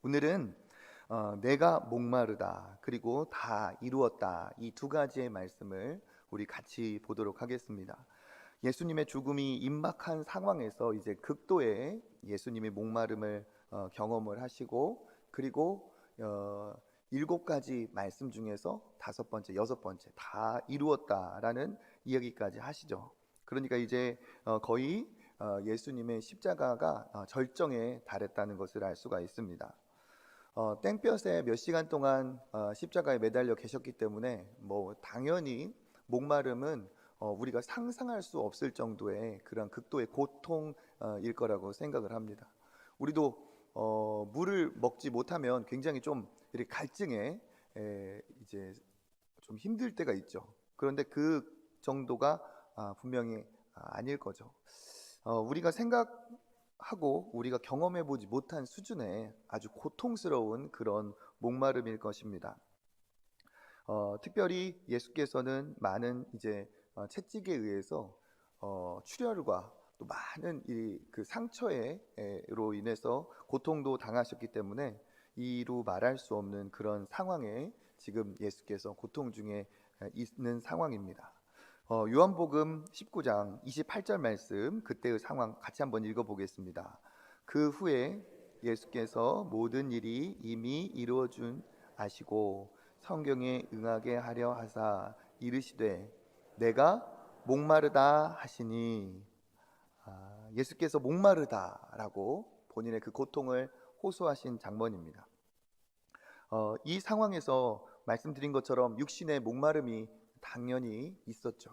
오늘은 내가 목마르다 그리고 다 이루었다 이 두 가지의 말씀을 우리 같이 보도록 하겠습니다. 예수님의 죽음이 임박한 상황에서 이제 극도의 예수님의 목마름을 경험을 하시고 그리고 일곱 가지 말씀 중에서 다섯 번째, 여섯 번째 다 이루었다라는 이야기까지 하시죠. 그러니까 이제 거의 예수님의 십자가가 절정에 달했다는 것을 알 수가 있습니다. 땡볕에 몇 시간 동안 십자가에 매달려 계셨기 때문에 뭐 당연히 목마름은 우리가 상상할 수 없을 정도의 그런 극도의 고통일 거라고 생각을 합니다. 우리도 물을 먹지 못하면 굉장히 좀 이렇게 갈증에 이제 좀 힘들 때가 있죠. 그런데 그 정도가 분명히 아닐 거죠. 우리가 생각하고 우리가 경험해 보지 못한 수준의 아주 고통스러운 그런 목마름일 것입니다. 특별히 예수께서는 많은 이제 채찍에 의해서 출혈과 또 많은 그 상처로 인해서 고통도 당하셨기 때문에 이루 말할 수 없는 그런 상황에 지금 예수께서 고통 중에 있는 상황입니다. 요한복음 19장 28절 말씀 그때의 상황 같이 한번 읽어보겠습니다. 그 후에 예수께서 모든 일이 이미 이루어준 아시고 성경에 응하게 하려 하사 이르시되 내가 목마르다 하시니 예수께서 목마르다라고 본인의 그 고통을 호소하신 장면입니다. 이 상황에서 말씀드린 것처럼 육신의 목마름이 당연히 있었죠.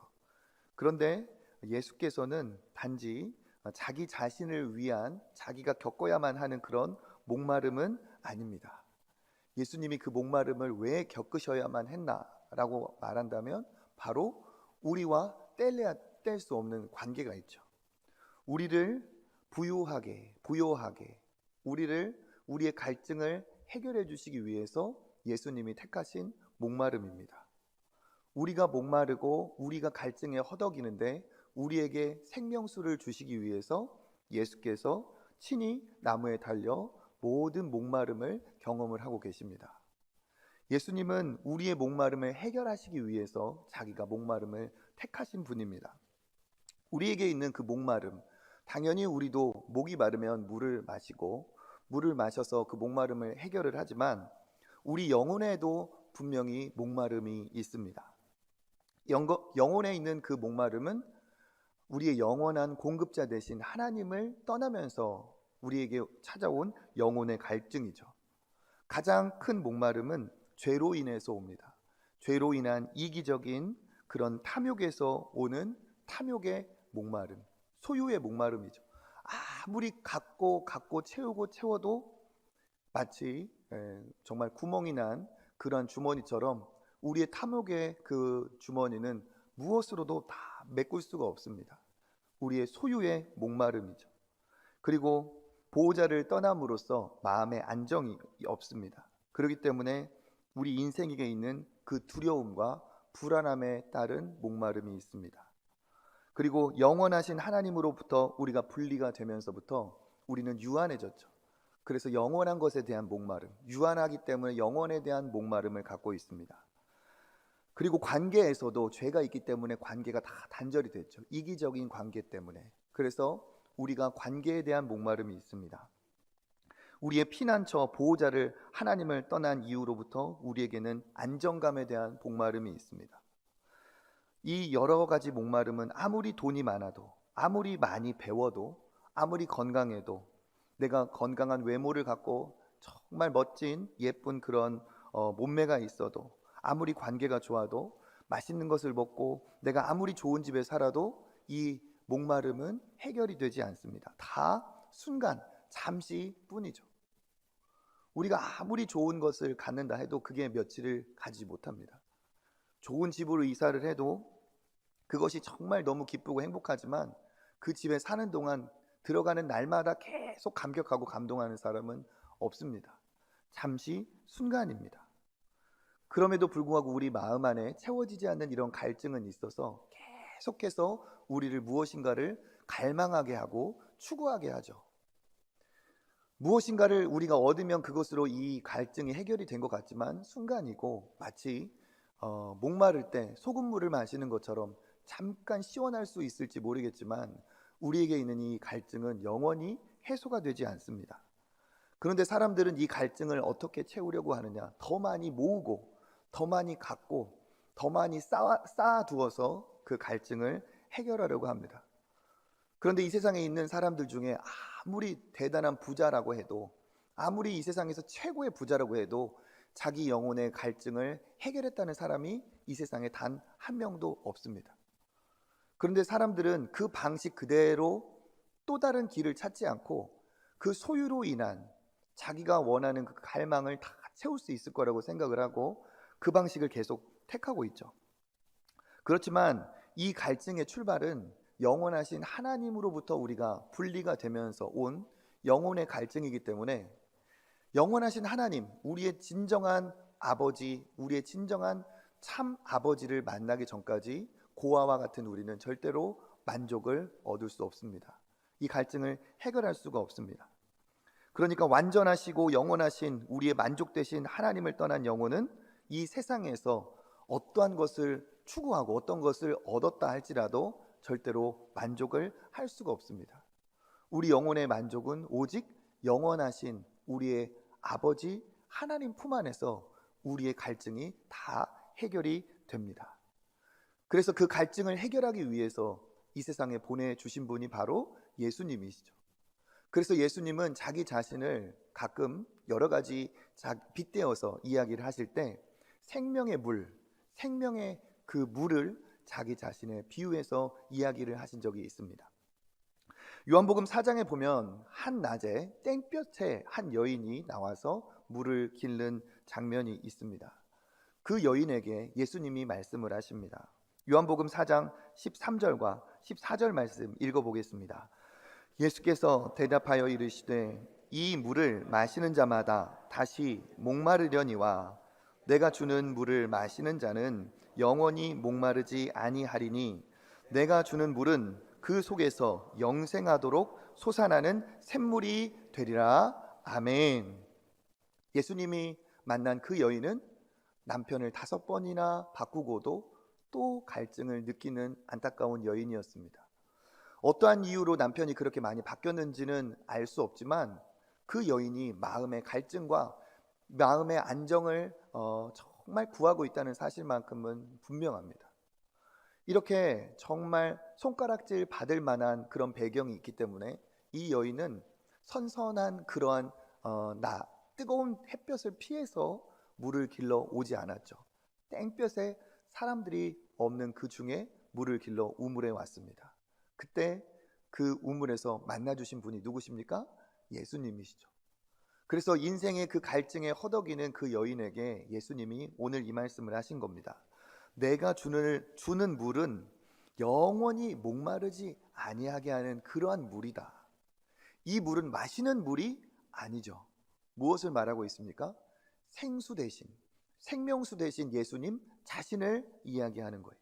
그런데 예수께서는 단지 자기 자신을 위한 자기가 겪어야만 하는 그런 목마름은 아닙니다. 예수님이 그 목마름을 왜 겪으셔야만 했나라고 말한다면 바로 우리와 뗄 수 없는 관계가 있죠. 우리를 부요하게 우리의 갈증을 해결해 주시기 위해서 예수님이 택하신 목마름입니다. 우리가 목마르고 우리가 갈증에 허덕이는데 우리에게 생명수를 주시기 위해서 예수께서 친히 나무에 달려 모든 목마름을 경험을 하고 계십니다. 예수님은 우리의 목마름을 해결하시기 위해서 자기가 목마름을 택하신 분입니다. 우리에게 있는 그 목마름, 당연히 우리도 목이 마르면 물을 마시고 물을 마셔서 그 목마름을 해결을 하지만 우리 영혼에도 분명히 목마름이 있습니다. 영혼에 있는 그 목마름은 우리의 영원한 공급자 되신 하나님을 떠나면서 우리에게 찾아온 영혼의 갈증이죠. 가장 큰 목마름은 죄로 인해서 옵니다. 죄로 인한 이기적인 그런 탐욕에서 오는 탐욕의 목마름, 소유의 목마름이죠. 아무리 갖고 채워도 마치 정말 구멍이 난 그런 주머니처럼 우리의 탐욕의 그 주머니는 무엇으로도 다 메꿀 수가 없습니다. 우리의 소유의 목마름이죠. 그리고 보호자를 떠남으로써 마음의 안정이 없습니다. 그렇기 때문에 우리 인생에게 있는 그 두려움과 불안함에 따른 목마름이 있습니다. 그리고 영원하신 하나님으로부터 우리가 분리가 되면서부터 우리는 유한해졌죠. 그래서 영원한 것에 대한 목마름, 유한하기 때문에 영원에 대한 목마름을 갖고 있습니다. 그리고 관계에서도 죄가 있기 때문에 관계가 다 단절이 됐죠. 이기적인 관계 때문에. 그래서 우리가 관계에 대한 목마름이 있습니다. 우리의 피난처 보호자를 하나님을 떠난 이후로부터 우리에게는 안정감에 대한 목마름이 있습니다. 이 여러 가지 목마름은 아무리 돈이 많아도, 아무리 많이 배워도, 아무리 건강해도, 내가 건강한 외모를 갖고 정말 멋진 예쁜 그런 몸매가 있어도, 아무리 관계가 좋아도, 맛있는 것을 먹고 내가 아무리 좋은 집에 살아도 이 목마름은 해결이 되지 않습니다. 다 순간 잠시뿐이죠. 우리가 아무리 좋은 것을 갖는다 해도 그게 며칠을 가지 못합니다. 좋은 집으로 이사를 해도 그것이 정말 너무 기쁘고 행복하지만 그 집에 사는 동안 들어가는 날마다 계속 감격하고 감동하는 사람은 없습니다. 잠시 순간입니다. 그럼에도 불구하고 우리 마음 안에 채워지지 않는 이런 갈증은 있어서 계속해서 우리를 무엇인가를 갈망하게 하고 추구하게 하죠. 무엇인가를 우리가 얻으면 그것으로 이 갈증이 해결이 된 것 같지만 순간이고, 마치 목마를 때 소금물을 마시는 것처럼 잠깐 시원할 수 있을지 모르겠지만 우리에게 있는 이 갈증은 영원히 해소가 되지 않습니다. 그런데 사람들은 이 갈증을 어떻게 채우려고 하느냐? 더 많이 모으고, 더 많이 갖고, 더 많이 쌓아두어서 그 갈증을 해결하려고 합니다. 그런데 이 세상에 있는 사람들 중에 아무리 대단한 부자라고 해도, 아무리 이 세상에서 최고의 부자라고 해도 자기 영혼의 갈증을 해결했다는 사람이 이 세상에 단 한 명도 없습니다. 그런데 사람들은 그 방식 그대로 또 다른 길을 찾지 않고 그 소유로 인한 자기가 원하는 그 갈망을 다 채울 수 있을 거라고 생각을 하고 그 방식을 계속 택하고 있죠. 그렇지만 이 갈증의 출발은 영원하신 하나님으로부터 우리가 분리가 되면서 온 영혼의 갈증이기 때문에, 영원하신 하나님, 우리의 진정한 아버지, 우리의 진정한 참 아버지를 만나기 전까지 고아와 같은 우리는 절대로 만족을 얻을 수 없습니다. 이 갈증을 해결할 수가 없습니다. 그러니까 완전하시고 영원하신 우리의 만족 되신 하나님을 떠난 영혼은 이 세상에서 어떠한 것을 추구하고 어떤 것을 얻었다 할지라도 절대로 만족을 할 수가 없습니다. 우리 영혼의 만족은 오직 영원하신 우리의 아버지 하나님 품 안에서 우리의 갈증이 다 해결이 됩니다. 그래서 그 갈증을 해결하기 위해서 이 세상에 보내주신 분이 바로 예수님이시죠. 그래서 예수님은 자기 자신을 가끔 여러 가지 빗대어서 이야기를 하실 때 생명의 물, 생명의 그 물을 자기 자신의 비유해서 이야기를 하신 적이 있습니다. 요한복음 4장에 보면 한낮에 땡볕에 한 여인이 나와서 물을 길는 장면이 있습니다. 그 여인에게 예수님이 말씀을 하십니다. 요한복음 4장 13절과 14절 말씀 읽어보겠습니다. 예수께서 대답하여 이르시되 이 물을 마시는 자마다 다시 목마르려니와 내가 주는 물을 마시는 자는 영원히 목마르지 아니하리니 내가 주는 물은 그 속에서 영생하도록 솟아나는 샘물이 되리라. 아멘. 예수님이 만난 그 여인은 남편을 5번이나 바꾸고도 또 갈증을 느끼는 안타까운 여인이었습니다. 어떠한 이유로 남편이 그렇게 많이 바뀌었는지는 알 수 없지만 그 여인이 마음의 갈증과 마음의 안정을 정말 구하고 있다는 사실만큼은 분명합니다. 이렇게 정말 손가락질 받을 만한 그런 배경이 있기 때문에 이 여인은 선선한 그러한 뜨거운 햇볕을 피해서 물을 길러 오지 않았죠. 땡볕에 사람들이 없는 그 중에 물을 길러 우물에 왔습니다. 그때 그 우물에서 만나주신 분이 누구십니까? 예수님이시죠. 그래서 인생의 그 갈증에 허덕이는 그 여인에게 예수님이 오늘 이 말씀을 하신 겁니다. 내가 주는 물은 영원히 목마르지 아니하게 하는 그러한 물이다. 이 물은 마시는 물이 아니죠. 무엇을 말하고 있습니까? 생수 대신, 생명수 대신 예수님 자신을 이야기하는 거예요.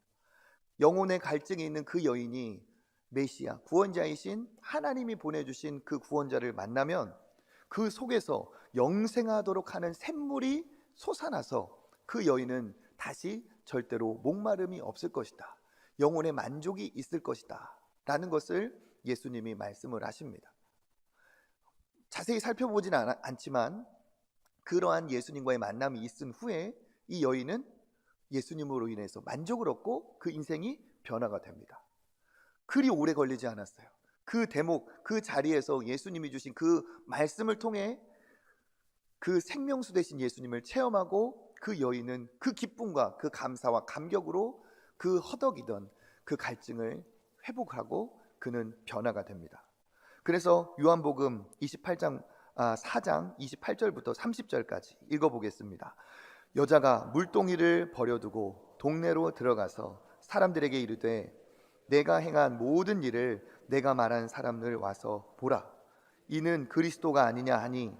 영혼의 갈증이 있는 그 여인이 메시아, 구원자이신 하나님이 보내주신 그 구원자를 만나면 그 속에서 영생하도록 하는 샘물이 솟아나서 그 여인은 다시 절대로 목마름이 없을 것이다. 영혼의 만족이 있을 것이다. 라는 것을 예수님이 말씀을 하십니다. 자세히 살펴보지는 않지만 그러한 예수님과의 만남이 있은 후에 이 여인은 예수님으로 인해서 만족을 얻고 그 인생이 변화가 됩니다. 그리 오래 걸리지 않았어요. 그 대목, 그 자리에서 예수님이 주신 그 말씀을 통해 그 생명수 되신 예수님을 체험하고 그 여인은 그 기쁨과 그 감사와 감격으로 그 허덕이던 그 갈증을 회복하고 그는 변화가 됩니다. 그래서 요한복음 4장 28절부터 30절까지 읽어보겠습니다. 여자가 물동이를 버려두고 동네로 들어가서 사람들에게 이르되 내가 행한 모든 일을 내가 말한 사람을 와서 보라. 이는 그리스도가 아니냐 하니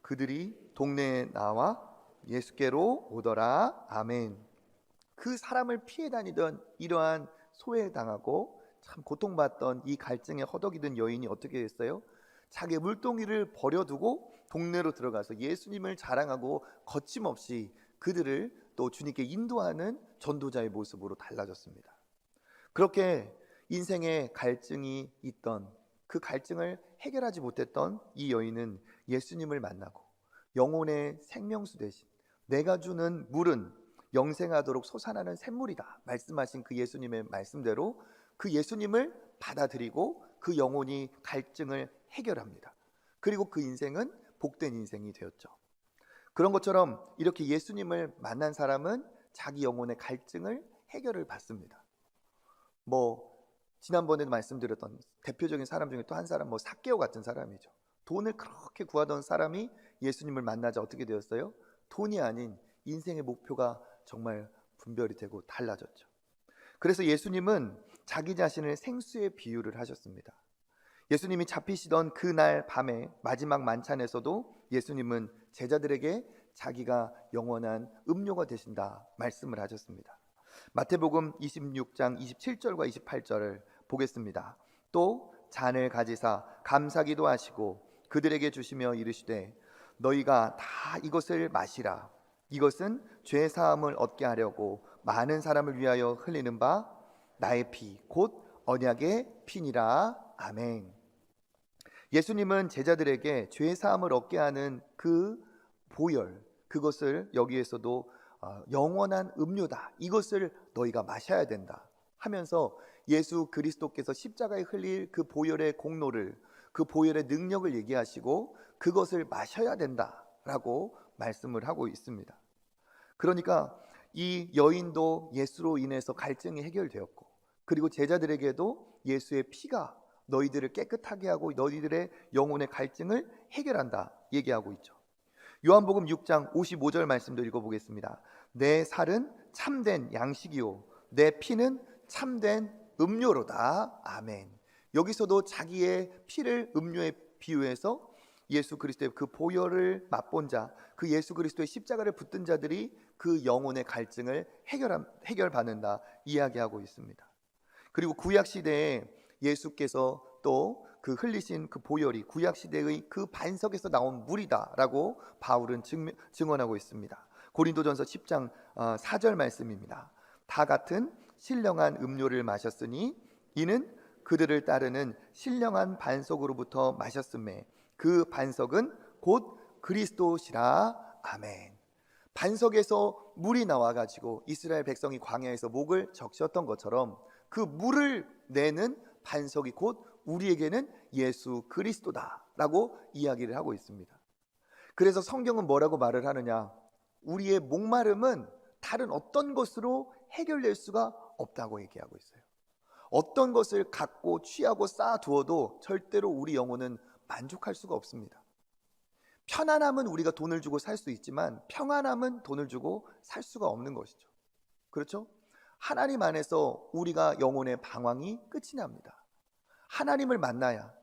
그들이 동네에 나와 예수께로 오더라. 아멘. 그 사람을 피해 다니던 이러한 소외당하고 참 고통받던 이 갈증에 허덕이던 여인이 어떻게 했어요? 자기의 물동이를 버려두고 동네로 들어가서 예수님을 자랑하고 거침없이 그들을 또 주님께 인도하는 전도자의 모습으로 달라졌습니다. 그렇게 인생의 갈증이 있던 그 갈증을 해결하지 못했던 이 여인은 예수님을 만나고 영혼의 생명수 대신 내가 주는 물은 영생하도록 솟아나는 샘물이다 말씀하신 그 예수님의 말씀대로 그 예수님을 받아들이고 그 영혼이 갈증을 해결합니다. 그리고 그 인생은 복된 인생이 되었죠. 그런 것처럼 이렇게 예수님을 만난 사람은 자기 영혼의 갈증을 해결을 받습니다. 지난번에도 말씀드렸던 대표적인 사람 중에 또 한 사람 삭개오 같은 사람이죠. 돈을 그렇게 구하던 사람이 예수님을 만나자 어떻게 되었어요? 돈이 아닌 인생의 목표가 정말 분별이 되고 달라졌죠. 그래서 예수님은 자기 자신을 생수에 비유를 하셨습니다. 예수님이 잡히시던 그날 밤에 마지막 만찬에서도 예수님은 제자들에게 자기가 영원한 음료가 되신다 말씀을 하셨습니다. 마태복음 26장 27절과 28절을 보겠습니다. 또 잔을 가지사 감사기도 하시고 그들에게 주시며 이르시되 너희가 다 이것을 마시라. 이것은 죄 사함을 얻게 하려고 많은 사람을 위하여 흘리는 바 나의 피 곧 언약의 피니라. 아멘. 예수님은 제자들에게 죄 사함을 얻게 하는 그 보혈, 그것을 여기에서도 영원한 음료다, 이것을 너희가 마셔야 된다 하면서 예수 그리스도께서 십자가에 흘릴 그 보혈의 공로를, 그 보혈의 능력을 얘기하시고 그것을 마셔야 된다라고 말씀을 하고 있습니다. 그러니까 이 여인도 예수로 인해서 갈증이 해결되었고, 그리고 제자들에게도 예수의 피가 너희들을 깨끗하게 하고 너희들의 영혼의 갈증을 해결한다 얘기하고 있죠. 요한복음 6장 55절 말씀도 읽어보겠습니다. 내 살은 참된 양식이요 내 피는 참된 음료로다. 아멘. 여기서도 자기의 피를 음료에 비유해서 예수 그리스도의 그 보혈을 맛본 자, 그 예수 그리스도의 십자가를 붙든 자들이 그 영혼의 갈증을 해결받는다 이야기하고 있습니다. 그리고 구약 시대에 예수께서 또 그 흘리신 그 보혈이 구약 시대의 그 반석에서 나온 물이다라고 바울은 증언하고 있습니다. 고린도전서 10장 4절 말씀입니다. 다 같은 신령한 음료를 마셨으니 이는 그들을 따르는 신령한 반석으로부터 마셨음에 그 반석은 곧 그리스도시라. 아멘. 반석에서 물이 나와가지고 이스라엘 백성이 광야에서 목을 적셨던 것처럼 그 물을 내는 반석이 곧 우리에게는 예수 그리스도다라고 이야기를 하고 있습니다. 그래서 성경은 뭐라고 말을 하느냐? 우리의 목마름은 다른 어떤 것으로 해결될 수가 없다고 얘기하고 있어요. 어떤 것을 갖고 취하고 쌓아두어도 절대로 우리 영혼은 만족할 수가 없습니다. 편안함은 우리가 돈을 주고 살 수 있지만 평안함은 돈을 주고 살 수가 없는 것이죠. 그렇죠? 하나님 안에서 우리가 영혼의 방황이 끝이 납니다. 하나님을 만나야,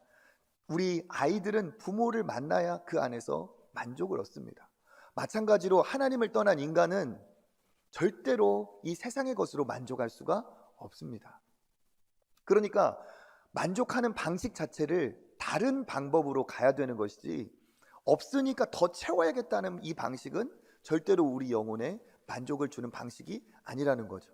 우리 아이들은 부모를 만나야 그 안에서 만족을 얻습니다. 마찬가지로 하나님을 떠난 인간은 절대로 이 세상의 것으로 만족할 수가 없습니다. 그러니까 만족하는 방식 자체를 다른 방법으로 가야 되는 것이지, 없으니까 더 채워야겠다는 이 방식은 절대로 우리 영혼에 만족을 주는 방식이 아니라는 거죠.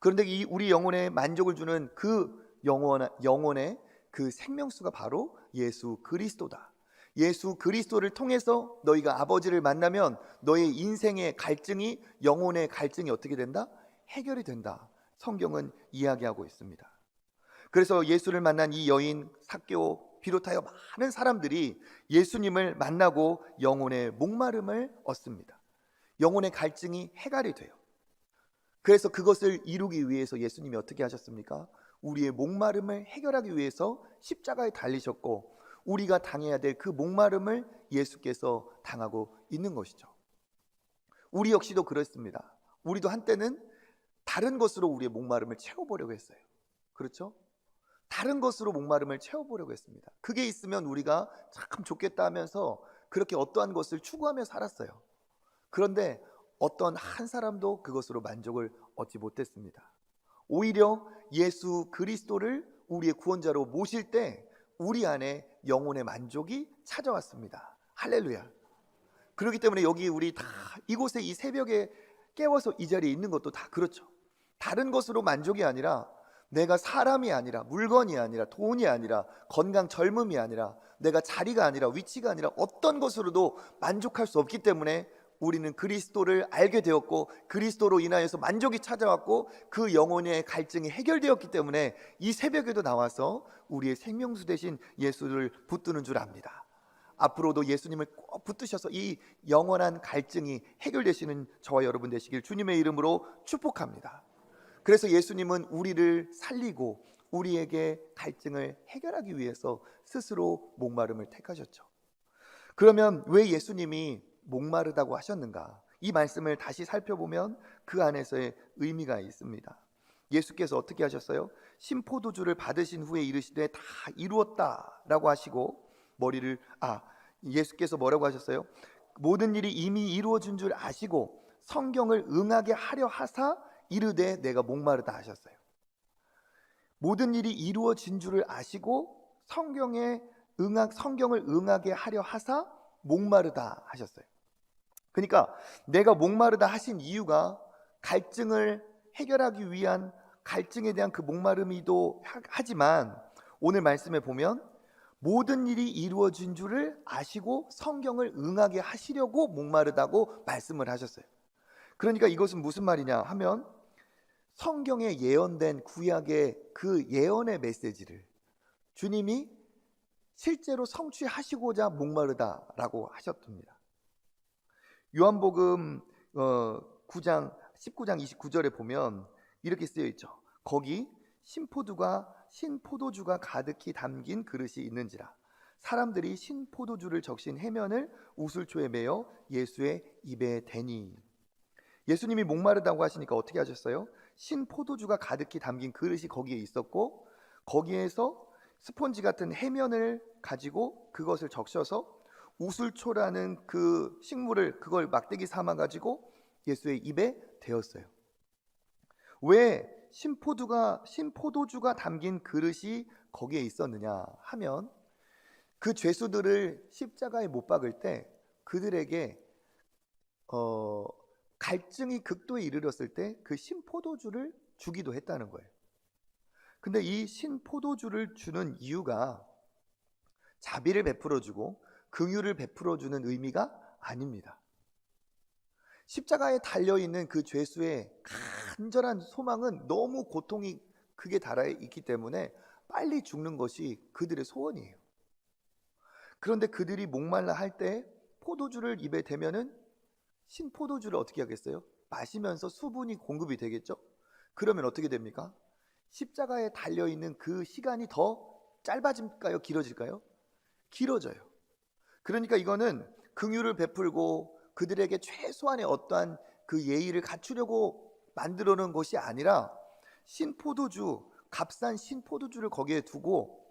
그런데 이 우리 영혼에 만족을 주는 그 영혼의 그 생명수가 바로 예수 그리스도다. 예수 그리스도를 통해서 너희가 아버지를 만나면 너의 인생의 갈증이, 영혼의 갈증이 어떻게 된다? 해결이 된다. 성경은 이야기하고 있습니다. 그래서 예수를 만난 이 여인 삭개오 비롯하여 많은 사람들이 예수님을 만나고 영혼의 목마름을 얻습니다. 영혼의 갈증이 해결이 돼요. 그래서 그것을 이루기 위해서 예수님이 어떻게 하셨습니까? 우리의 목마름을 해결하기 위해서 십자가에 달리셨고, 우리가 당해야 될 그 목마름을 예수께서 당하고 있는 것이죠. 우리 역시도 그렇습니다. 우리도 한때는 다른 것으로 우리의 목마름을 채워보려고 했어요. 그렇죠? 다른 것으로 목마름을 채워보려고 했습니다. 그게 있으면 우리가 참 좋겠다 하면서 그렇게 어떠한 것을 추구하며 살았어요. 그런데 어떤 한 사람도 그것으로 만족을 얻지 못했습니다. 오히려 예수 그리스도를 우리의 구원자로 모실 때 우리 안에 영혼의 만족이 찾아왔습니다. 할렐루야. 그렇기 때문에 여기 우리 다 이곳에 이 새벽에 깨워서 이 자리에 있는 것도 다 그렇죠. 다른 것으로 만족이 아니라, 내가 사람이 아니라, 물건이 아니라, 돈이 아니라, 건강 젊음이 아니라, 내가 자리가 아니라, 위치가 아니라 어떤 것으로도 만족할 수 없기 때문에 우리는 그리스도를 알게 되었고, 그리스도로 인하여서 만족이 찾아왔고, 그 영혼의 갈증이 해결되었기 때문에 이 새벽에도 나와서 우리의 생명수 대신 예수를 붙드는 줄 압니다. 앞으로도 예수님을 꼭 붙드셔서 이 영원한 갈증이 해결되시는 저와 여러분 되시길 주님의 이름으로 축복합니다. 그래서 예수님은 우리를 살리고 우리에게 갈증을 해결하기 위해서 스스로 목마름을 택하셨죠. 그러면 왜 예수님이 목마르다고 하셨는가? 이 말씀을 다시 살펴보면 그 안에서의 의미가 있습니다. 예수께서 어떻게 하셨어요? 신포도주를 받으신 후에 이르시되 다 이루었다라고 하시고, 예수께서 뭐라고 하셨어요? 모든 일이 이미 이루어진 줄 아시고 성경을 응하게 하려 하사 이르되 내가 목마르다 하셨어요. 모든 일이 이루어진 줄을 아시고 성경을 응하게 하려 하사 목마르다 하셨어요. 그러니까 내가 목마르다 하신 이유가 갈증을 해결하기 위한, 갈증에 대한 그 목마름이도 하지만, 오늘 말씀에 보면 모든 일이 이루어진 줄을 아시고 성경을 응하게 하시려고 목마르다고 말씀을 하셨어요. 그러니까 이것은 무슨 말이냐 하면, 성경에 예언된 구약의 그 예언의 메시지를 주님이 실제로 성취하시고자 목마르다라고 하셨습니다. 요한복음 19장 29절에 보면 이렇게 쓰여 있죠. 거기 신포도주가 가득히 담긴 그릇이 있는지라 사람들이 신포도주를 적신 해면을 우슬초에 매어 예수의 입에 대니. 예수님이 목마르다고 하시니까 어떻게 하셨어요? 신포도주가 가득히 담긴 그릇이 거기에 있었고, 거기에서 스폰지 같은 해면을 가지고 그것을 적셔서 우슬초라는 그 식물을, 그걸 막대기 삼아 가지고 예수의 입에 대었어요. 왜 신포도주가 담긴 그릇이 거기에 있었느냐 하면, 그 죄수들을 십자가에 못 박을 때 그들에게 갈증이 극도에 이르렀을 때 그 신포도주를 주기도 했다는 거예요. 근데 이 신포도주를 주는 이유가 자비를 베풀어주고 긍휼을 베풀어주는 의미가 아닙니다. 십자가에 달려있는 그 죄수의 간절한 소망은 너무 고통이 크게 달아있기 때문에 빨리 죽는 것이 그들의 소원이에요. 그런데 그들이 목말라 할 때 포도주를 입에 대면은 신포도주를 어떻게 하겠어요? 마시면서 수분이 공급이 되겠죠? 그러면 어떻게 됩니까? 십자가에 달려있는 그 시간이 더 짧아질까요? 길어질까요? 길어져요. 그러니까 이거는 긍휼을 베풀고 그들에게 최소한의 어떠한 그 예의를 갖추려고 만들어 놓은 것이 아니라, 값싼 신포도주를 거기에 두고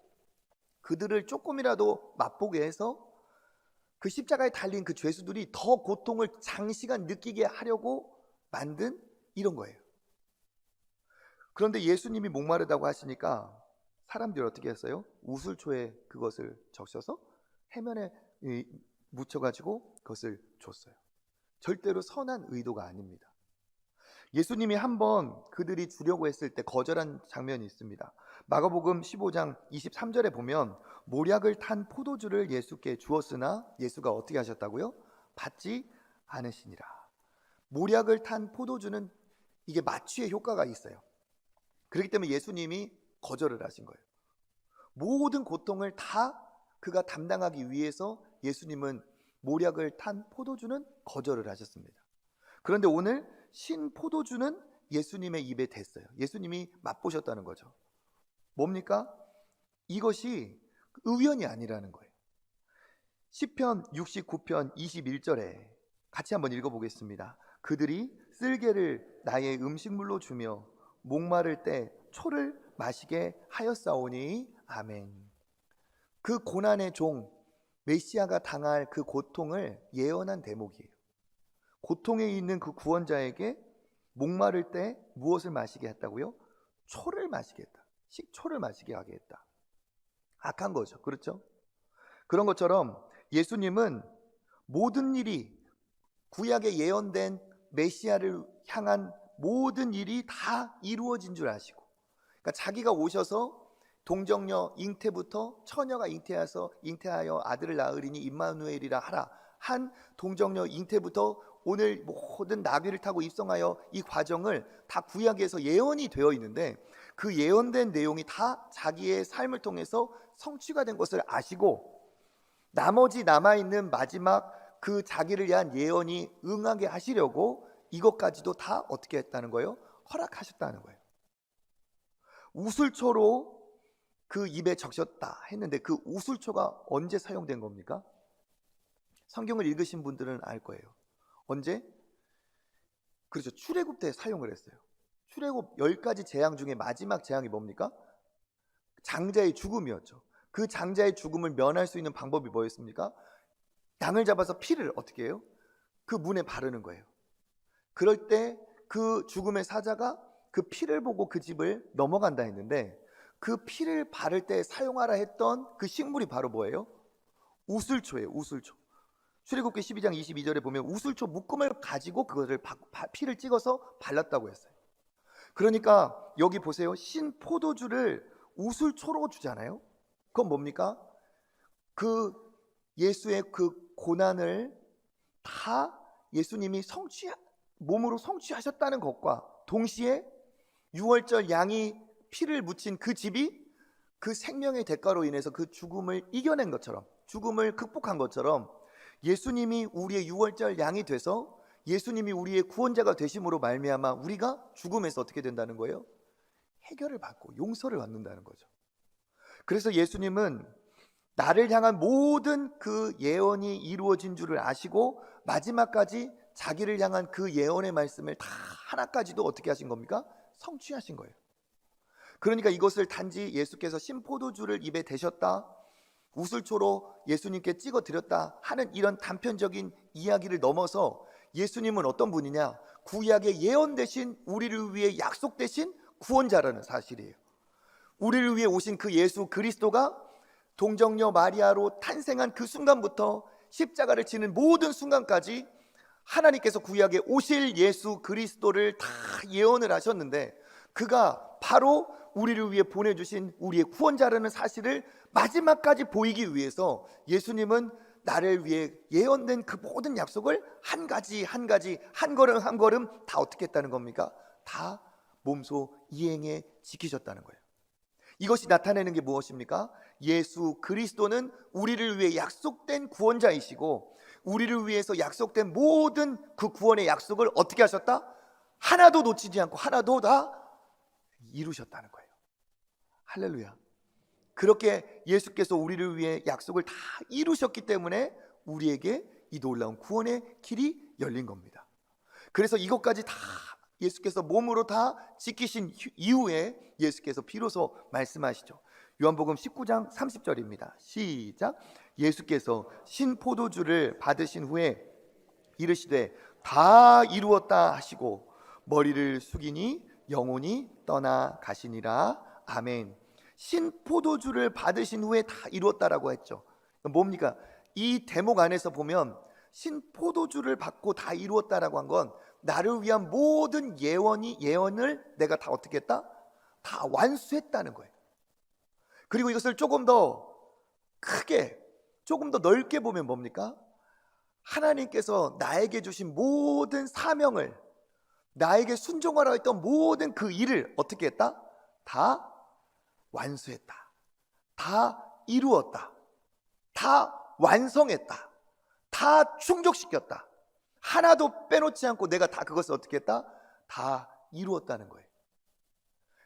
그들을 조금이라도 맛보게 해서 그 십자가에 달린 그 죄수들이 더 고통을 장시간 느끼게 하려고 만든 이런 거예요. 그런데 예수님이 목마르다고 하시니까 사람들이 어떻게 했어요? 우슬초에 그것을 적셔서 해면에 묻혀가지고 그것을 줬어요. 절대로 선한 의도가 아닙니다. 예수님이 한번 그들이 주려고 했을 때 거절한 장면이 있습니다. 마가복음 15장 23절에 보면 모략을 탄 포도주를 예수께 주었으나 예수가 어떻게 하셨다고요? 받지 않으시니라. 모략을 탄 포도주는 이게 마취의 효과가 있어요. 그렇기 때문에 예수님이 거절을 하신 거예요. 모든 고통을 다 그가 담당하기 위해서 예수님은 모략을 탄 포도주는 거절을 하셨습니다. 그런데 오늘 신포도주는 예수님의 입에 댔어요. 예수님이 맛보셨다는 거죠. 뭡니까? 이것이 의연이 아니라는 거예요. 시편 69편 21절에 같이 한번 읽어보겠습니다. 그들이 쓸개를 나의 음식물로 주며 목마를 때 초를 마시게 하였사오니 아멘. 그 고난의 종 메시아가 당할 그 고통을 예언한 대목이에요. 고통에 있는 그 구원자에게 목마를 때 무엇을 마시게 했다고요? 초를 마시게 했다. 식초를 마시게 하게 했다. 악한 거죠. 그렇죠? 그런 것처럼 예수님은 모든 일이 구약에 예언된 메시아를 향한 모든 일이 다 이루어진 줄 아시고, 그러니까 자기가 오셔서 동정녀 잉태부터 처녀가 잉태하여 아들을 낳으리니 임마누엘이라 하라 한 동정녀 잉태부터 오늘 모든 나귀를 타고 입성하여 이 과정을 다 구약에서 예언이 되어 있는데, 그 예언된 내용이 다 자기의 삶을 통해서 성취가 된 것을 아시고, 나머지 남아있는 마지막 그 자기를 위한 예언이 응하게 하시려고 이것까지도 다 어떻게 했다는 거예요? 허락하셨다는 거예요. 우슬초로 그 입에 적셨다 했는데, 그 우슬초가 언제 사용된 겁니까? 성경을 읽으신 분들은 알 거예요. 언제? 그렇죠. 출애굽 때 사용을 했어요. 출애굽 10가지 재앙 중에 마지막 재앙이 뭡니까? 장자의 죽음이었죠. 그 장자의 죽음을 면할 수 있는 방법이 뭐였습니까? 양을 잡아서 피를 어떻게 해요? 그 문에 바르는 거예요. 그럴 때 그 죽음의 사자가 그 피를 보고 그 집을 넘어간다 했는데, 그 피를 바를 때 사용하라 했던 그 식물이 바로 뭐예요? 우슬초예요. 우슬초. 출애굽기 12장 22절에 보면 우슬초 묶음을 가지고 그것을 피를 찍어서 발랐다고 했어요. 그러니까 여기 보세요. 신 포도주를 우슬초로 주잖아요. 그건 뭡니까? 그 예수의 그 고난을 다 예수님이 몸으로 성취하셨다는 것과 동시에 유월절 양이 피를 묻힌 그 집이 그 생명의 대가로 인해서 그 죽음을 이겨낸 것처럼, 죽음을 극복한 것처럼, 예수님이 우리의 유월절 양이 돼서 예수님이 우리의 구원자가 되심으로 말미암아 우리가 죽음에서 어떻게 된다는 거예요? 해결을 받고 용서를 받는다는 거죠. 그래서 예수님은 나를 향한 모든 그 예언이 이루어진 줄을 아시고 마지막까지 자기를 향한 그 예언의 말씀을 다 하나까지도 어떻게 하신 겁니까? 성취하신 거예요. 그러니까 이것을 단지 예수께서 신포도주를 입에 대셨다, 우슬초로 예수님께 찍어 드렸다 하는 이런 단편적인 이야기를 넘어서 예수님은 어떤 분이냐? 구약의 예언 대신 우리를 위해 약속되신 구원자라는 사실이에요. 우리를 위해 오신 그 예수 그리스도가 동정녀 마리아로 탄생한 그 순간부터 십자가를 치는 모든 순간까지 하나님께서 구약에 오실 예수 그리스도를 다 예언을 하셨는데, 그가 바로 우리를 위해 보내주신 우리의 구원자라는 사실을 마지막까지 보이기 위해서 예수님은 나를 위해 예언된 그 모든 약속을 한 가지 한 가지, 한 걸음 한 걸음 다 어떻게 했다는 겁니까? 다 몸소 이행해 지키셨다는 거예요. 이것이 나타내는 게 무엇입니까? 예수 그리스도는 우리를 위해 약속된 구원자이시고, 우리를 위해서 약속된 모든 그 구원의 약속을 어떻게 하셨다? 하나도 놓치지 않고 하나도 다 이루셨다는 거예요. 할렐루야. 그렇게 예수께서 우리를 위해 약속을 다 이루셨기 때문에 우리에게 이 놀라운 구원의 길이 열린 겁니다. 그래서 이것까지 다 예수께서 몸으로 다 지키신 이후에 예수께서 비로소 말씀하시죠. 요한복음 19장 30절입니다. 시작. 예수께서 신포도주를 받으신 후에 이르시되 다 이루었다 하시고 머리를 숙이니 영혼이 떠나 가시니라. 아멘. 신포도주를 받으신 후에 다 이루었다라고 했죠. 뭡니까? 이 대목 안에서 보면 신포도주를 받고 다 이루었다라고 한 건 나를 위한 모든 예언을 내가 다 어떻게 했다? 다 완수했다는 거예요. 그리고 이것을 조금 더 크게, 조금 더 넓게 보면 뭡니까? 하나님께서 나에게 주신 모든 사명을, 나에게 순종하라 했던 모든 그 일을 어떻게 했다? 다 완수했다. 다 이루었다. 다 완성했다. 다 충족시켰다. 하나도 빼놓지 않고 내가 다 그것을 어떻게 했다? 다 이루었다는 거예요.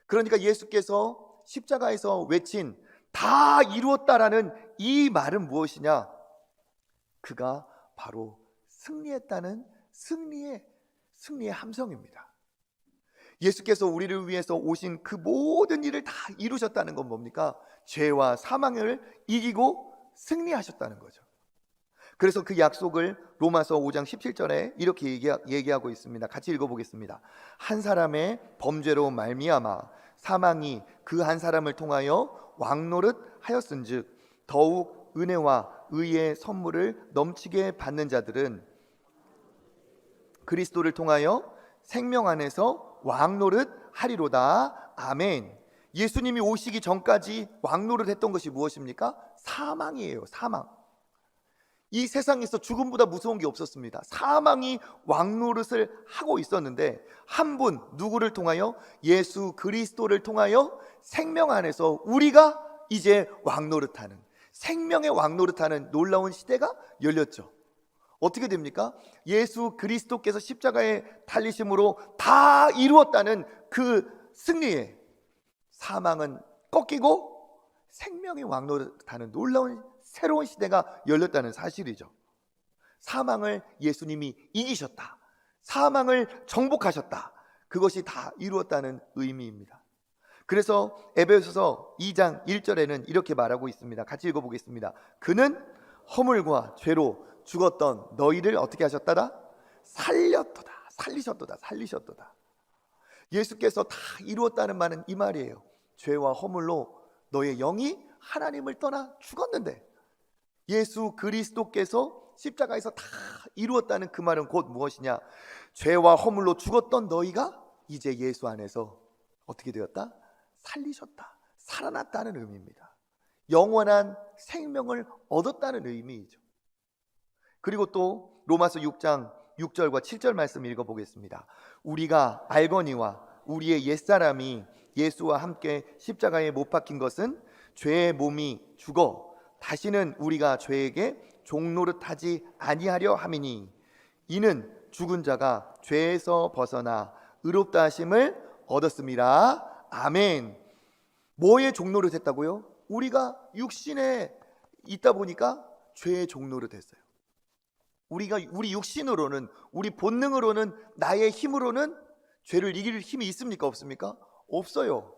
그러니까 예수께서 십자가에서 외친 다 이루었다라는 이 말은 무엇이냐? 그가 바로 승리했다는 승리의 함성입니다. 예수께서 우리를 위해서 오신 그 모든 일을 다 이루셨다는 건 뭡니까? 죄와 사망을 이기고 승리하셨다는 거죠. 그래서 그 약속을 로마서 5장 17절에 이렇게 얘기하고 있습니다. 같이 읽어보겠습니다. 한 사람의 범죄로 말미암아 사망이 그 한 사람을 통하여 왕노릇 하였은즉 더욱 은혜와 의의 선물을 넘치게 받는 자들은 그리스도를 통하여 생명 안에서 왕노릇 하리로다. 아멘. 예수님이 오시기 전까지 왕노릇 했던 것이 무엇입니까? 사망이에요. 사망. 이 세상에서 죽음보다 무서운 게 없었습니다. 사망이 왕노릇을 하고 있었는데 한 분 누구를 통하여? 예수 그리스도를 통하여 생명 안에서 우리가 이제 왕노릇하는, 생명의 왕노릇하는 놀라운 시대가 열렸죠. 어떻게 됩니까? 예수 그리스도께서 십자가에 달리심으로 다 이루었다는 그 승리에 사망은 꺾이고 생명의 왕노릇하는 놀라운 새로운 시대가 열렸다는 사실이죠. 사망을 예수님이 이기셨다. 사망을 정복하셨다. 그것이 다 이루었다는 의미입니다. 그래서 에베소서 2장 1절에는 이렇게 말하고 있습니다. 같이 읽어보겠습니다. 그는 허물과 죄로 죽었던 너희를 어떻게 하셨다다? 살렸도다. 살리셨도다. 예수께서 다 이루었다는 말은 이 말이에요. 죄와 허물로 너의 영이 하나님을 떠나 죽었는데 예수 그리스도께서 십자가에서 다 이루었다는 그 말은 곧 무엇이냐? 죄와 허물로 죽었던 너희가 이제 예수 안에서 어떻게 되었다? 살리셨다. 살아났다는 의미입니다. 영원한 생명을 얻었다는 의미이죠. 그리고 또 로마서 6장 6절과 7절 말씀 읽어보겠습니다. 우리가 알거니와 우리의 옛사람이 예수와 함께 십자가에 못 박힌 것은 죄의 몸이 죽어 다시는 우리가 죄에게 종노릇하지 아니하려 함이니 이는 죽은 자가 죄에서 벗어나 의롭다 하심을 얻었습니다. 아멘. 뭐에 종노릇 했다고요? 우리가 육신에 있다 보니까 죄의 종노릇 했어요. 우리 육신으로는, 우리 본능으로는, 나의 힘으로는 죄를 이길 힘이 있습니까? 없습니까? 없어요.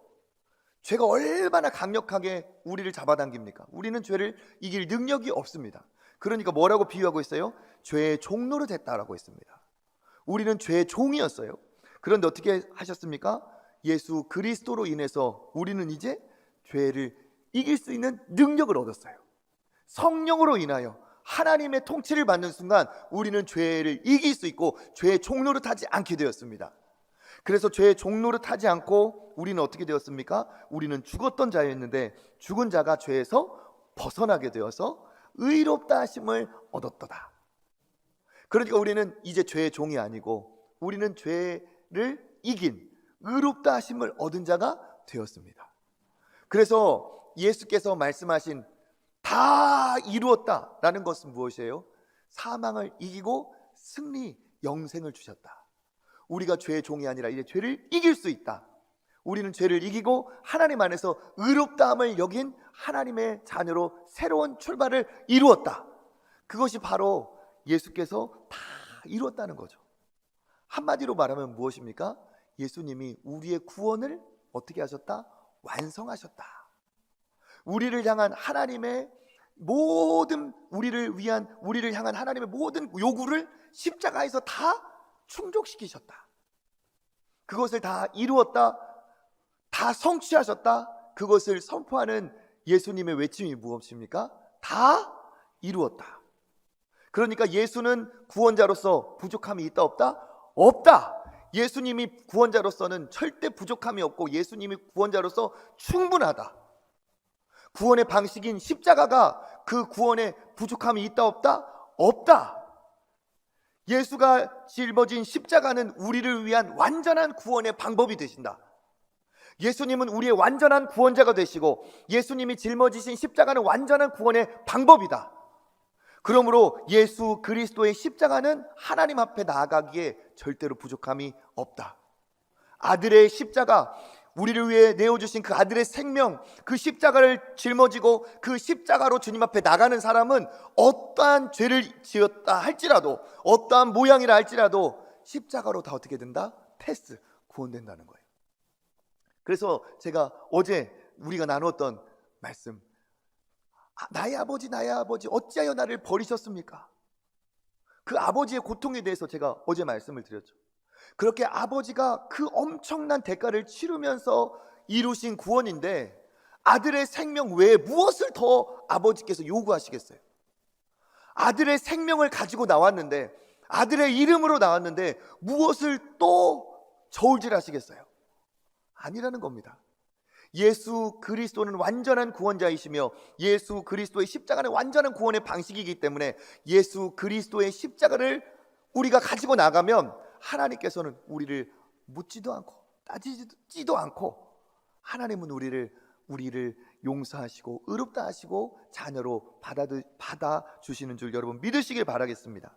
죄가 얼마나 강력하게 우리를 잡아당깁니까? 우리는 죄를 이길 능력이 없습니다. 그러니까 뭐라고 비유하고 있어요? 죄의 종노릇 했다라고 했습니다. 우리는 죄의 종이었어요. 그런데 어떻게 하셨습니까? 예수 그리스도로 인해서 우리는 이제 죄를 이길 수 있는 능력을 얻었어요. 성령으로 인하여 하나님의 통치를 받는 순간 우리는 죄를 이길 수 있고 죄의 종노릇 하지 않게 되었습니다. 그래서 죄의 종노릇 하지 않고 우리는 어떻게 되었습니까? 우리는 죽었던 자였는데 죽은 자가 죄에서 벗어나게 되어서 의롭다 하심을 얻었도다. 그러니까 우리는 이제 죄의 종이 아니고 우리는 죄를 이긴 의롭다 하심을 얻은 자가 되었습니다. 그래서 예수께서 말씀하신 다 이루었다라는 것은 무엇이에요? 사망을 이기고 승리, 영생을 주셨다. 우리가 죄의 종이 아니라 이제 죄를 이길 수 있다. 우리는 죄를 이기고 하나님 안에서 의롭다함을 여긴 하나님의 자녀로 새로운 출발을 이루었다. 그것이 바로 예수께서 다 이루었다는 거죠. 한마디로 말하면 무엇입니까? 예수님이 우리의 구원을 어떻게 하셨다? 완성하셨다. 우리를 향한 하나님의 모든 우리를 향한 하나님의 모든 요구를 십자가에서 다 충족시키셨다. 그것을 다 이루었다. 다 성취하셨다. 그것을 선포하는 예수님의 외침이 무엇입니까? 다 이루었다. 그러니까 예수는 구원자로서 부족함이 있다 없다? 없다. 예수님이 구원자로서는 절대 부족함이 없고 예수님이 구원자로서 충분하다. 구원의 방식인 십자가가 그 구원에 부족함이 있다 없다? 없다. 예수가 짊어진 십자가는 우리를 위한 완전한 구원의 방법이 되신다. 예수님은 우리의 완전한 구원자가 되시고 예수님이 짊어지신 십자가는 완전한 구원의 방법이다. 그러므로 예수 그리스도의 십자가는 하나님 앞에 나아가기에 절대로 부족함이 없다. 아들의 십자가, 우리를 위해 내어주신 그 아들의 생명, 그 십자가를 짊어지고 그 십자가로 주님 앞에 나가는 사람은 어떠한 죄를 지었다 할지라도, 어떠한 모양이라 할지라도 십자가로 다 어떻게 된다? 패스, 구원된다는 거예요. 그래서 제가 어제 우리가 나눴던 말씀, 나의 아버지 어찌하여 나를 버리셨습니까? 그 아버지의 고통에 대해서 제가 어제 말씀을 드렸죠. 그렇게 아버지가 그 엄청난 대가를 치르면서 이루신 구원인데 아들의 생명 외에 무엇을 더 아버지께서 요구하시겠어요? 아들의 생명을 가지고 나왔는데, 아들의 이름으로 나왔는데 무엇을 또 저울질하시겠어요? 아니라는 겁니다. 예수 그리스도는 완전한 구원자이시며 예수 그리스도의 십자가는 완전한 구원의 방식이기 때문에 예수 그리스도의 십자가를 우리가 가지고 나가면 하나님께서는 우리를 묻지도 않고 따지지도 않고 하나님은 우리를 용서하시고 의롭다 하시고 자녀로 받아주시는 줄 여러분 믿으시길 바라겠습니다.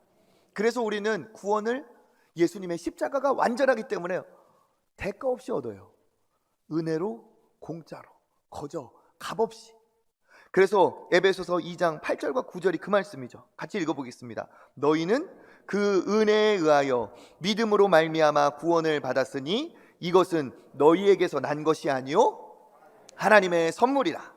그래서 우리는 구원을 예수님의 십자가가 완전하기 때문에 대가 없이 얻어요. 은혜로, 공짜로, 거저, 값없이. 그래서 에베소서 2장 8절과 9절이 그 말씀이죠. 같이 읽어보겠습니다. 너희는 그 은혜에 의하여 믿음으로 말미암아 구원을 받았으니 이것은 너희에게서 난 것이 아니요 하나님의 선물이라.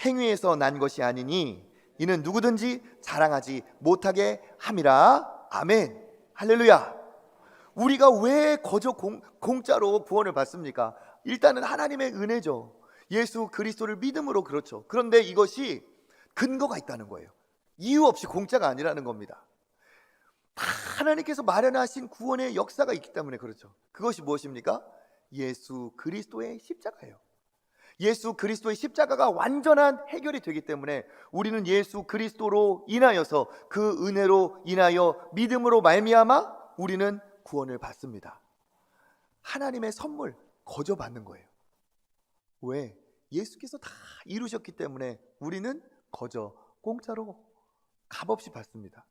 행위에서 난 것이 아니니 이는 누구든지 자랑하지 못하게 함이라. 아멘. 할렐루야. 우리가 왜 거저 공짜로 구원을 받습니까? 일단은 하나님의 은혜죠. 예수 그리스도를 믿음으로. 그렇죠. 그런데 이것이 근거가 있다는 거예요. 이유 없이 공짜가 아니라는 겁니다. 다 하나님께서 마련하신 구원의 역사가 있기 때문에 그렇죠. 그것이 무엇입니까? 예수 그리스도의 십자가예요. 예수 그리스도의 십자가가 완전한 해결이 되기 때문에 우리는 예수 그리스도로 인하여서 그 은혜로 인하여 믿음으로 말미암아 우리는 구원을 받습니다. 하나님의 선물 거저 받는 거예요. 왜? 예수께서 다 이루셨기 때문에 우리는 거저 공짜로 값없이 받습니다.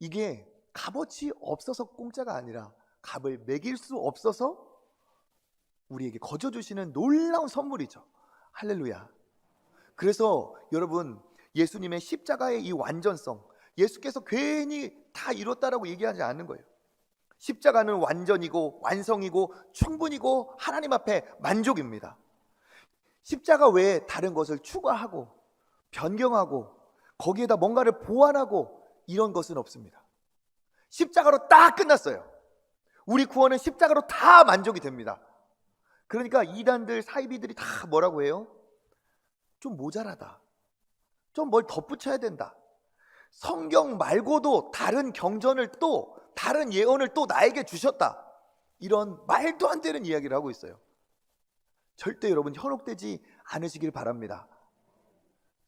이게 값어치 없어서 공짜가 아니라 값을 매길 수 없어서 우리에게 거저 주시는 놀라운 선물이죠. 할렐루야. 그래서 여러분 예수님의 십자가의 이 완전성, 예수께서 괜히 다 이뤘다라고 얘기하지 않는 거예요. 십자가는 완전이고 완성이고 충분이고 하나님 앞에 만족입니다. 십자가 외에 다른 것을 추가하고 변경하고 거기에다 뭔가를 보완하고 이런 것은 없습니다. 십자가로 딱 끝났어요. 우리 구원은 십자가로 다 만족이 됩니다. 그러니까 이단들 사이비들이 다 뭐라고 해요? 좀 모자라다, 좀 뭘 덧붙여야 된다, 성경 말고도 다른 경전을 또 다른 예언을 또 나에게 주셨다, 이런 말도 안 되는 이야기를 하고 있어요. 절대 여러분 현혹되지 않으시길 바랍니다.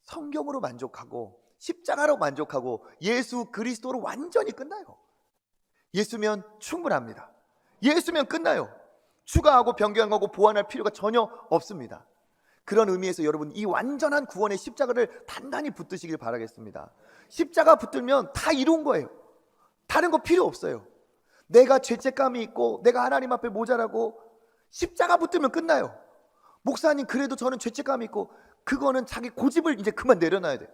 성경으로 만족하고 십자가로 만족하고 예수 그리스도로 완전히 끝나요. 예수면 충분합니다. 예수면 끝나요. 추가하고 변경하고 보완할 필요가 전혀 없습니다. 그런 의미에서 여러분 이 완전한 구원의 십자가를 단단히 붙드시길 바라겠습니다. 십자가 붙들면 다 이룬 거예요. 다른 거 필요 없어요. 내가 죄책감이 있고 내가 하나님 앞에 모자라고 십자가 붙들면 끝나요. 목사님 그래도 저는 죄책감이 있고, 그거는 자기 고집을 이제 그만 내려놔야 돼.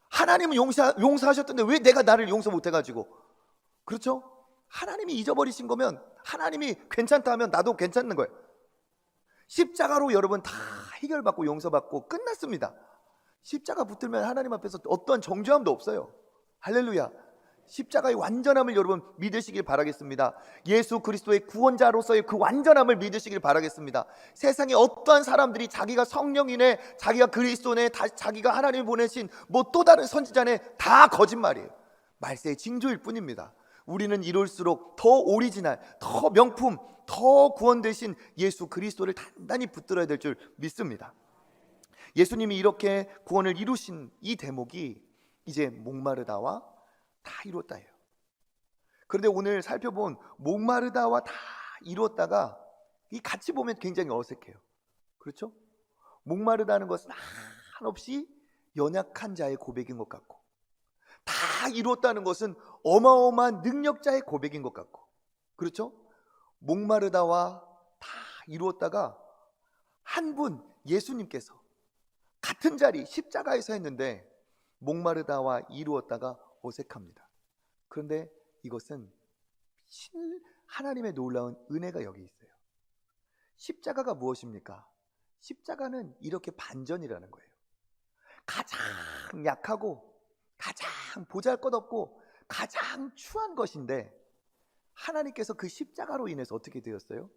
하나님은 용서하셨던데 왜 내가 나를 용서 못해가지고, 그렇죠? 하나님이 잊어버리신 거면 하나님이 괜찮다 하면 나도 괜찮는 거예요. 십자가로 여러분 다 해결받고 용서받고 끝났습니다. 십자가 붙들면 하나님 앞에서 어떠한 정죄함도 없어요. 할렐루야. 십자가의 완전함을 여러분 믿으시길 바라겠습니다. 예수 그리스도의 구원자로서의 그 완전함을 믿으시길 바라겠습니다. 세상에 어떠한 사람들이 자기가 성령이네, 자기가 그리스도네, 자기가 하나님이 보내신 뭐 또 다른 선지자네, 다 거짓말이에요. 말세의 징조일 뿐입니다. 우리는 이럴수록 더 오리지널, 더 명품, 더 구원 되신 예수 그리스도를 단단히 붙들어야 될 줄 믿습니다. 예수님이 이렇게 구원을 이루신 이 대목이 이제 목마르다와 다 이루었다예요. 그런데 오늘 살펴본 목마르다와 다 이루었다가 이 같이 보면 굉장히 어색해요. 그렇죠? 목마르다는 것은 한없이 연약한 자의 고백인 것 같고, 다 이루었다는 것은 어마어마한 능력자의 고백인 것 같고, 그렇죠? 목마르다와 다 이루었다가 한 분 예수님께서 같은 자리 십자가에서 했는데 목마르다와 이루었다가 어색합니다. 그런데 이것은 하나님의 놀라운 은혜가 여기 있어요. 십자가가 무엇입니까? 십자가는 이렇게 반전이라는 거예요. 가장 약하고 가장 보잘것없고 가장 추한 것인데 하나님께서 그 십자가로 인해서 어떻게 되었어요?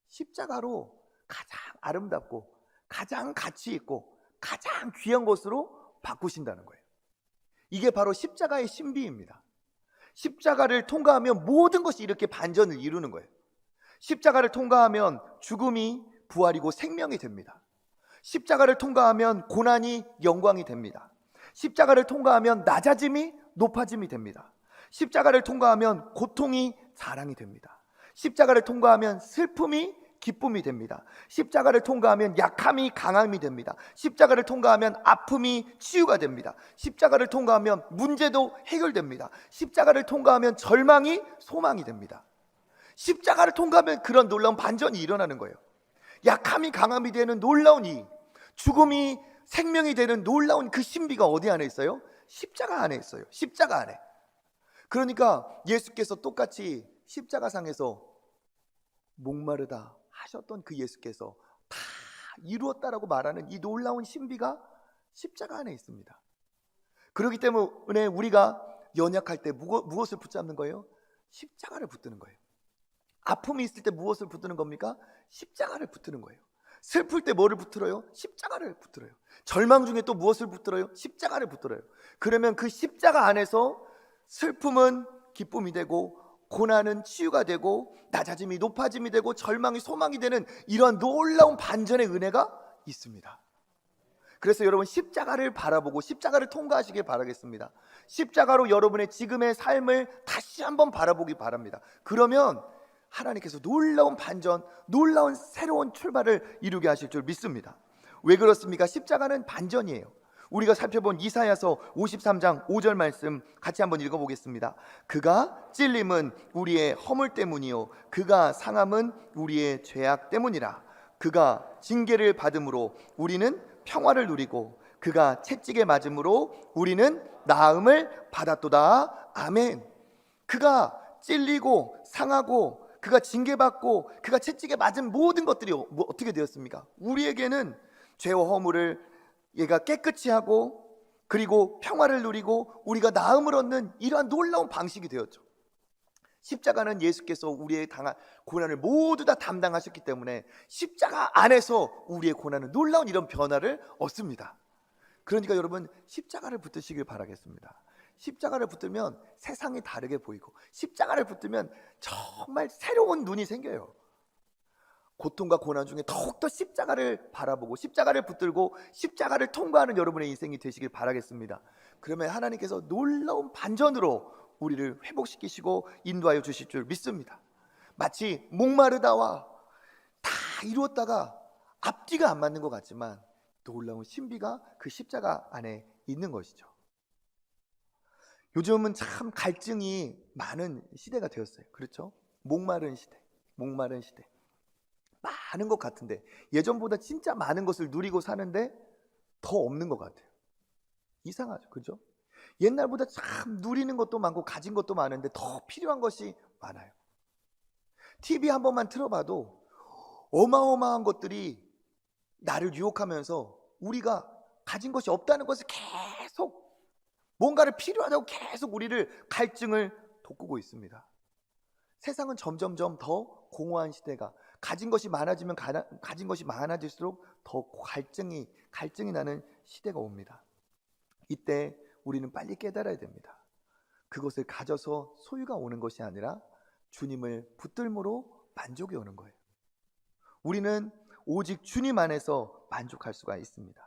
십자가로 가장 아름답고 가장 가치 있고 가장 귀한 것으로 바꾸신다는 거예요. 이게 바로 십자가의 신비입니다. 십자가를 통과하면 모든 것이 이렇게 반전을 이루는 거예요. 십자가를 통과하면 죽음이 부활이고 생명이 됩니다. 십자가를 통과하면 고난이 영광이 됩니다. 십자가를 통과하면 낮아짐이 높아짐이 됩니다. 십자가를 통과하면 고통이 자랑이 됩니다. 십자가를 통과하면 슬픔이 기쁨이 됩니다. 십자가를 통과하면 약함이 강함이 됩니다. 십자가를 통과하면 아픔이 치유가 됩니다. 십자가를 통과하면 문제도 해결됩니다. 십자가를 통과하면 절망이 소망이 됩니다. 십자가를 통과하면 그런 놀라운 반전이 일어나는 거예요. 약함이 강함이 되는 놀라운 죽음이 생명이 되는 놀라운 그 신비가 어디 안에 있어요? 십자가 안에 있어요. 십자가 안에. 그러니까 예수께서 똑같이 십자가상에서 목마르다 하셨던 그 예수께서 다 이루었다라고 말하는 이 놀라운 신비가 십자가 안에 있습니다. 그렇기 때문에 우리가 연약할 때 무엇을 붙잡는 거예요? 십자가를 붙드는 거예요. 아픔이 있을 때 무엇을 붙드는 겁니까? 십자가를 붙드는 거예요. 슬플 때 뭐를 붙들어요? 십자가를 붙들어요. 절망 중에 또 무엇을 붙들어요? 십자가를 붙들어요. 그러면 그 십자가 안에서 슬픔은 기쁨이 되고 고난은 치유가 되고 낮아짐이 높아짐이 되고 절망이 소망이 되는 이러한 놀라운 반전의 은혜가 있습니다. 그래서 여러분 십자가를 바라보고 십자가를 통과하시길 바라겠습니다. 십자가로 여러분의 지금의 삶을 다시 한번 바라보기 바랍니다. 그러면 하나님께서 놀라운 반전, 놀라운 새로운 출발을 이루게 하실 줄 믿습니다. 왜 그렇습니까? 십자가는 반전이에요. 우리가 살펴본 이사야서 53장 5절 말씀 같이 한번 읽어보겠습니다. 그가 찔림은 우리의 허물 때문이요 그가 상함은 우리의 죄악 때문이라. 그가 징계를 받음으로 우리는 평화를 누리고 그가 채찍에 맞음으로 우리는 나음을 받았도다. 아멘. 그가 찔리고 상하고 그가 징계받고 그가 채찍에 맞은 모든 것들이 어떻게 되었습니까? 우리에게는 죄와 허물을 얘가 깨끗이 하고 그리고 평화를 누리고 우리가 나음을 얻는 이러한 놀라운 방식이 되었죠. 십자가는 예수께서 우리의 당한 고난을 모두 다 담당하셨기 때문에 십자가 안에서 우리의 고난은 놀라운 이런 변화를 얻습니다. 그러니까 여러분 십자가를 붙드시길 바라겠습니다. 십자가를 붙들면 세상이 다르게 보이고 십자가를 붙들면 정말 새로운 눈이 생겨요. 고통과 고난 중에 더욱더 십자가를 바라보고 십자가를 붙들고 십자가를 통과하는 여러분의 인생이 되시길 바라겠습니다. 그러면 하나님께서 놀라운 반전으로 우리를 회복시키시고 인도하여 주실 줄 믿습니다. 마치 목마르다와 다 이루었다가 앞뒤가 안 맞는 것 같지만 놀라운 신비가 그 십자가 안에 있는 것이죠. 요즘은 참 갈증이 많은 시대가 되었어요. 그렇죠? 목마른 시대, 목마른 시대. 많은 것 같은데 예전보다 진짜 많은 것을 누리고 사는데 더 없는 것 같아요. 이상하죠, 그죠? 옛날보다 참 누리는 것도 많고 가진 것도 많은데 더 필요한 것이 많아요. TV 한 번만 틀어봐도 어마어마한 것들이 나를 유혹하면서 우리가 가진 것이 없다는 것을 계속 뭔가를 필요하다고 계속 우리를 갈증을 돋구고 있습니다. 세상은 점점점 더 공허한 시대가 가진 것이 많아지면 가진 것이 많아질수록 더 갈증이 나는 시대가 옵니다. 이때 우리는 빨리 깨달아야 됩니다. 그것을 가져서 소유가 오는 것이 아니라 주님을 붙들므로 만족이 오는 거예요. 우리는 오직 주님 안에서 만족할 수가 있습니다.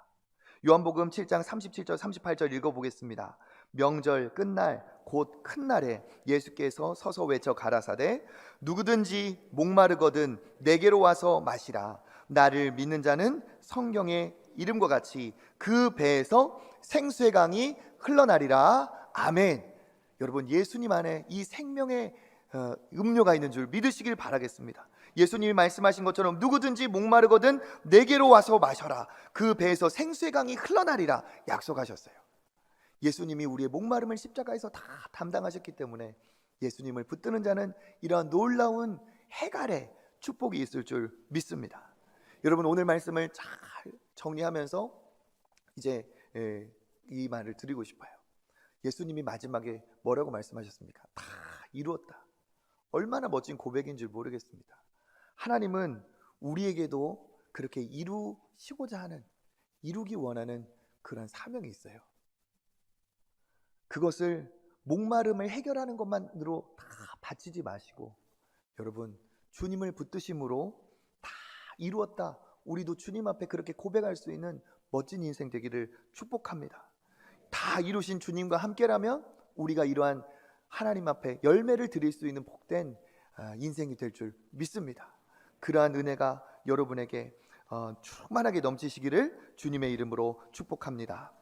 요한복음 7장 37절 38절 읽어보겠습니다. 명절 끝날 곧 큰 날에 예수께서 서서 외쳐 가라사대 누구든지 목마르거든 내게로 와서 마시라. 나를 믿는 자는 성경의 이름과 같이 그 배에서 생수의 강이 흘러나리라. 아멘. 여러분 예수님 안에 이 생명의 음료가 있는 줄 믿으시길 바라겠습니다. 예수님이 말씀하신 것처럼 누구든지 목마르거든 내게로 와서 마셔라. 그 배에서 생수의 강이 흘러나리라 약속하셨어요. 예수님이 우리의 목마름을 십자가에서 다 담당하셨기 때문에 예수님을 붙드는 자는 이러한 놀라운 해갈의 축복이 있을 줄 믿습니다. 여러분 오늘 말씀을 잘 정리하면서 이제 이 말을 드리고 싶어요. 예수님이 마지막에 뭐라고 말씀하셨습니까? 다 이루었다. 얼마나 멋진 고백인 줄 모르겠습니다. 하나님은 우리에게도 그렇게 이루시고자 하는, 이루기 원하는 그런 사명이 있어요. 그것을 목마름을 해결하는 것만으로 다 바치지 마시고, 여러분, 주님을 붙드심으로 다 이루었다, 우리도 주님 앞에 그렇게 고백할 수 있는 멋진 인생 되기를 축복합니다. 다 이루신 주님과 함께라면 우리가 이러한 하나님 앞에 열매를 드릴 수 있는 복된 인생이 될 줄 믿습니다. 그러한 은혜가 여러분에게 충만하게 넘치시기를 주님의 이름으로 축복합니다.